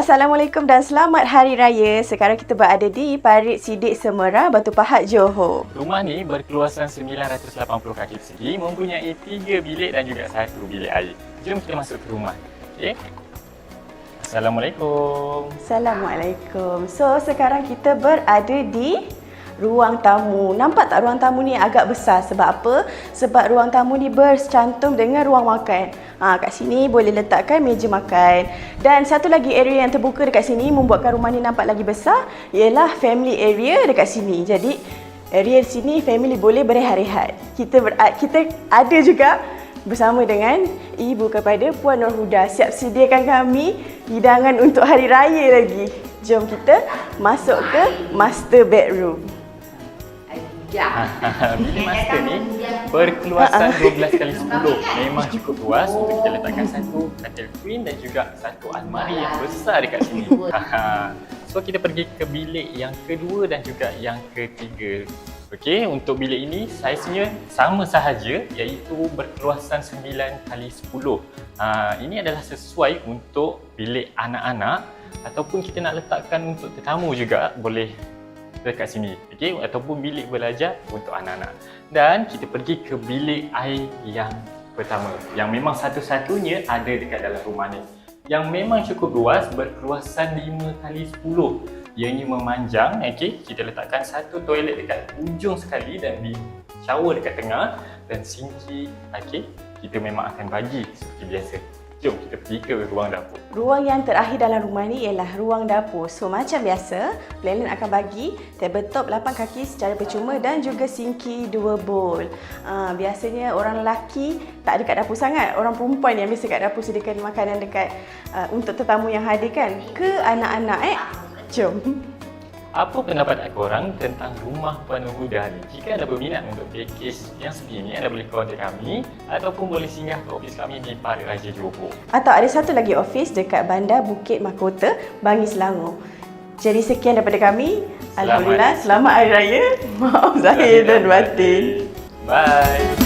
Assalamualaikum dan selamat Hari Raya. Sekarang kita berada di Parit Sidik Semerah, Batu Pahat, Johor. Rumah ni berkeluasan 980 kaki persegi, mempunyai 3 bilik dan juga 1 bilik air. Jom kita masuk ke rumah. Okey. Assalamualaikum. Assalamualaikum. So, sekarang kita berada di ruang tamu. Nampak tak ruang tamu ni agak besar? Sebab apa? Sebab ruang tamu ni bercantum dengan ruang makan. Kat sini boleh letakkan meja makan. Dan satu lagi area yang terbuka dekat sini membuatkan rumah ni nampak lagi besar, ialah family area dekat sini. Jadi area sini family boleh berehat-rehat. Kita ada juga bersama dengan ibu kepada Puan Nurhuda, siap sediakan kami hidangan untuk hari raya lagi. Jom kita masuk ke master bedroom. Bilik master ni berkeluasan 12x10. Memang cukup luas untuk kita letakkan satu katil queen dan juga satu almari yang besar dekat sini. So kita pergi ke bilik yang kedua dan juga yang ketiga. Okey, untuk bilik ini saiznya sama sahaja, iaitu berkeluasan 9x10. Ini adalah sesuai untuk bilik anak-anak ataupun kita nak letakkan untuk tetamu juga boleh dekat sini. Okey, ataupun bilik belajar untuk anak-anak. Dan kita pergi ke bilik air yang pertama, yang memang satu-satunya ada dekat dalam rumah ni, yang memang cukup luas, berkeluasan 5x10. Ianya memanjang. Okey, kita letakkan satu toilet dekat ujung sekali dan di shower dekat tengah dan sinki. Okey, kita memang akan bagi seperti biasa. Jom kita pergi ke ruang dapur. Ruang yang terakhir dalam rumah ni ialah ruang dapur. So macam biasa, Planet akan bagi tabletop 8 kaki secara percuma dan juga sinki 2 bowl. Biasanya orang lelaki tak ada kat dapur sangat. Orang perempuan yang biasa kat dapur sediakan makanan dekat untuk tetamu yang hadir kan. Ke anak-anak Jom. Apa pendapat korang tentang rumah Puan Nurhuda ni? Jika anda berminat untuk package yang seperti ini, anda boleh kontak kami ataupun boleh singgah ke ofis kami di Parit Raja Johor. Atau ada satu lagi ofis dekat Bandar Bukit Mahkota, Bangi, Selangor. Jadi sekian daripada kami. Alhamdulillah, selamat Hari Raya. Maaf zahir dan batin. Bye.